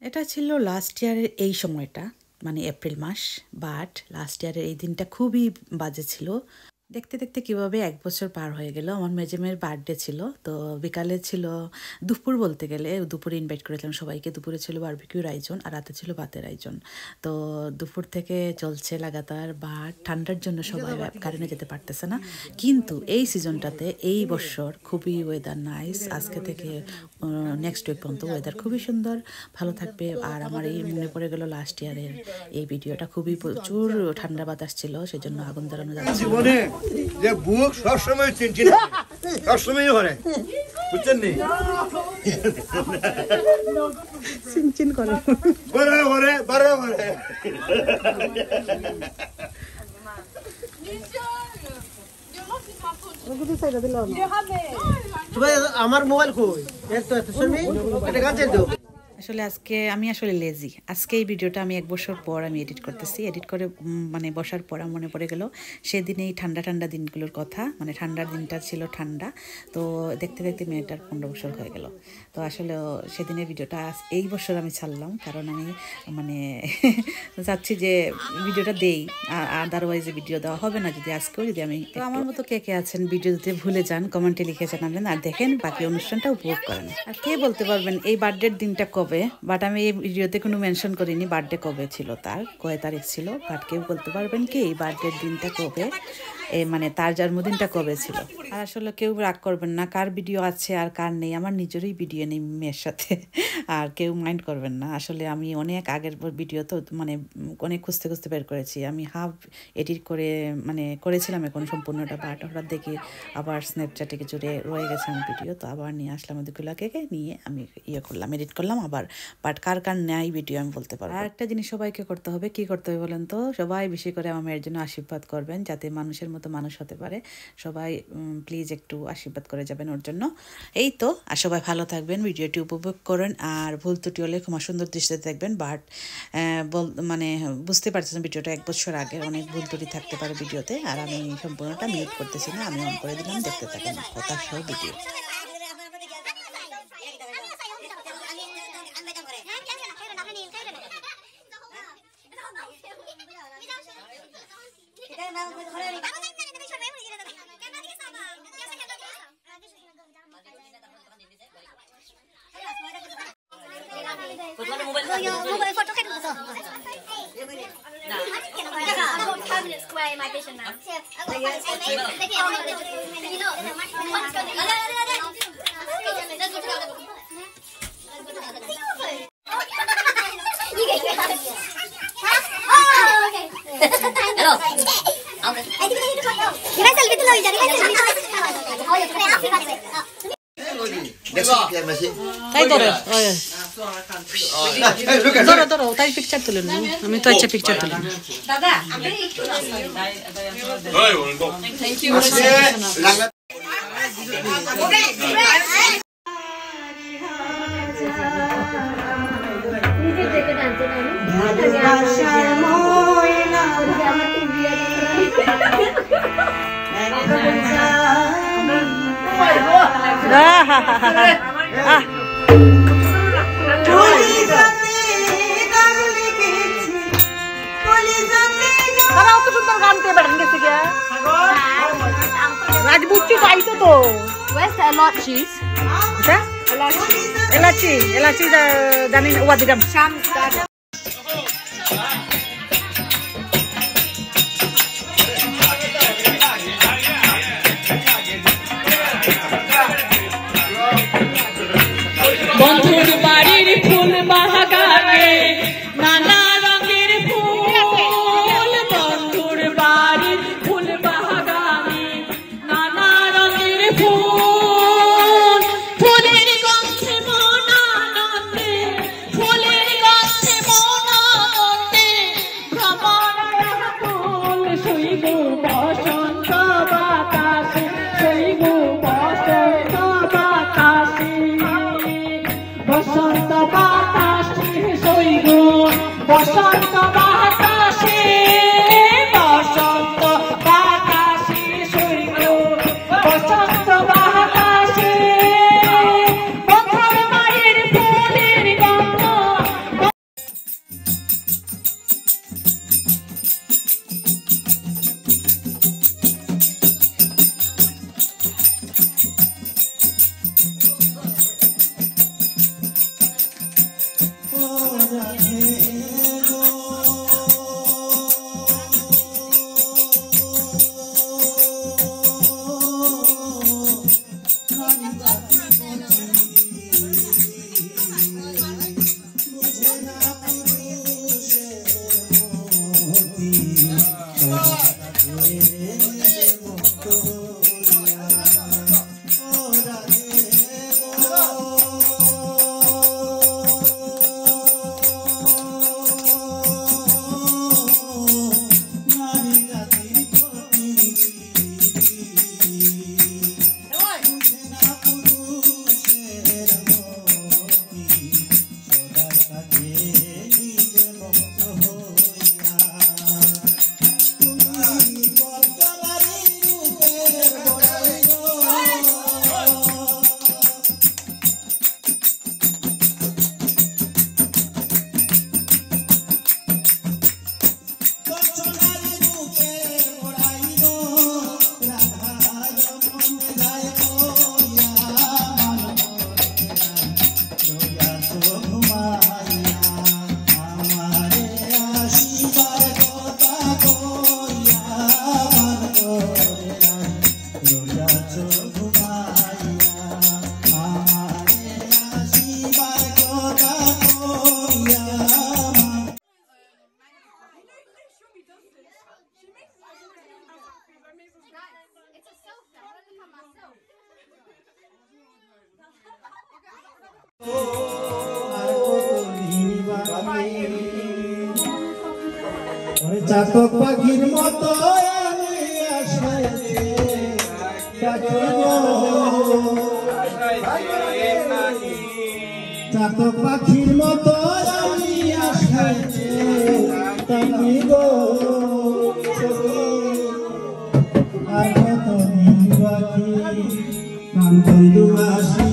এটা ছিল লাস্ট ইয়ারের এই সময়টা, মানে এপ্রিল মাস। বাট লাস্ট ইয়ারের এই দিনটা খুবই বাজে ছিল। দেখতে দেখতে কীভাবে 1 বছর পার হয়ে গেল। আমার মেজেমের বার্থডে ছিল, তো বিকালে ছিল দুপুর, বলতে গেলে দুপুরে ইনভাইট করেছিলাম সবাইকে। দুপুরে ছিল বারবিকিউর আয়োজন আর রাতে ছিল ভাতের আয়োজন। তো দুপুর থেকে চলছে লাগাতার, বাট ঠান্ডার জন্য সবাই কারেন্টে যেতে পারতেছে না। কিন্তু এই সিজনটাতে এই বছর খুবই ওয়েদার নাইস। আজকে থেকে নেক্সট উইক পর্যন্ত ওয়েদার খুবই সুন্দর, ভালো থাকবে। আর আমার এই মনে পড়ে গেল লাস্ট ইয়ারের এই ভিডিওটা, খুবই প্রচুর ঠান্ডা বাতাস ছিল, সেই জন্য আগুন ধরানো যাচ্ছে। যে বুক সবসময় চিনচিন সবসময় করে, বুঝছেন নি? চিনচিন করে বরাবরে আমার মোবাইল কই? আসলে আজকে আমি লেজি। আজকে এই ভিডিওটা আমি 1 বছর পর আমি এডিট করতেছি। এডিট করে মানে বসার পর মনে পড়ে গেল সেদিন এই ঠান্ডা ঠান্ডা দিনগুলোর কথা। মানে ঠান্ডার দিনটা ছিল ঠান্ডা, তো দেখতে দেখতে মেয়েটার 15 বছর হয়ে গেল। তো আসলে সেদিনের ভিডিওটা এই বছর আমি ছাড়লাম, কারণ আমি মানে চাচ্ছি যে ভিডিওটা দেই, আদারওয়াইজ ভিডিও দেওয়া হবে না যদি আজকেও যদি আমি। তো আমার মতো কে কে আছেন ভিডিও দিতে ভুলে যান, কমেন্টে লিখে জানাবেন আর দেখেন, বাকি অনুষ্ঠানটা উপভোগ করেন। আর কে বলতে পারবেন এই বার্থডের দিনটা কবে? বাট আমি এই ভিডিওতে কোনো মেনশন করিনি বার্থডে কবে ছিল, তার কয় তারিখ ছিল। বাট কেউ বলতে পারবেন কি এই বার্থডের দিনটা কবে, মানে তার জন্মদিনটা কবে ছিল? আর আসলে কেউ রাগ করবেন না, কার ভিডিও আছে আর কার নেই। আমার নিজেরই ভিডিও নেই মেয়ের সাথে, আর কেউ মাইন্ড করবেন না। আসলে আমি অনেক আগের ভিডিও তো মানে অনেক খুঁজতে খুঁজতে বের করেছি। আমি হাফ এডিট করে মানে করেছিলাম এখন সম্পূর্ণটা, বাট হঠাৎ দেখি আবার স্ন্যাপচ্যাটে কিছু রয়ে গেছে আমার ভিডিও, তো আবার নিয়ে আসলাম ওদিকগুলোকে নিয়ে আমি করলাম, এডিট করলাম আবার। বাট কার কার নেয় ভিডিও আমি বলতে পারবো। আর একটা জিনিস সবাইকে করতে হবে, কি করতে হবে বলেন তো? সবাই বেশি করে আমার মেয়ের জন্য আশীর্বাদ করবেন, যাতে মানুষের মতো মানুষ হতে পারে। সবাই প্লিজ একটু আশীর্বাদ করে যাবেন ওর জন্য। এই তো, আর সবাই ভালো থাকবেন, ভিডিওটি উপভোগ করেন। আর ভুল ত্রুটি হলে ক্ষমা সুন্দর দৃষ্টিতে দেখবেন। বাট মানে বুঝতে পারছেন ভিডিওটা 1 বছর আগে, অনেক ভুল ত্রুটি থাকতে পারে ভিডিওতে। আর আমি সম্পূর্ণটা মিউট করতেছি না, আমি অন করে দিলাম, দেখতে থাকেন কথা সহ video. Mobile photo kan gitu. Nah, I don't have square in my vision now. Hello. Kita selfie dulu, jadi kita selfie. Oh ya, তাই ধরো ধরো ধরো, তাই পিকচার তুলেন না, আমি তো আচ্ছা পিকচার তুলেন। দাদা থ্যাংক ইউ। রাজবুচ্চি পাইছো তো? Where's the elachis? এলাচি জানি ওয়াদিরাম শাম। বন্ধুর বাড়ির ফুল বাগানে নানা রঙের ফুল, বন্ধুর বাড়ির ফুল বাগানে নানা রঙের ফুল, ফুলের গন্ধে মন আনন্দে, ফুলের গন্ধে চাতক পাখির মতো আমি আশাইছি চাতক পাখির মতো আমি আশাইছি তাকি গো আর কত দিন বাকি কান বন্ধু আসি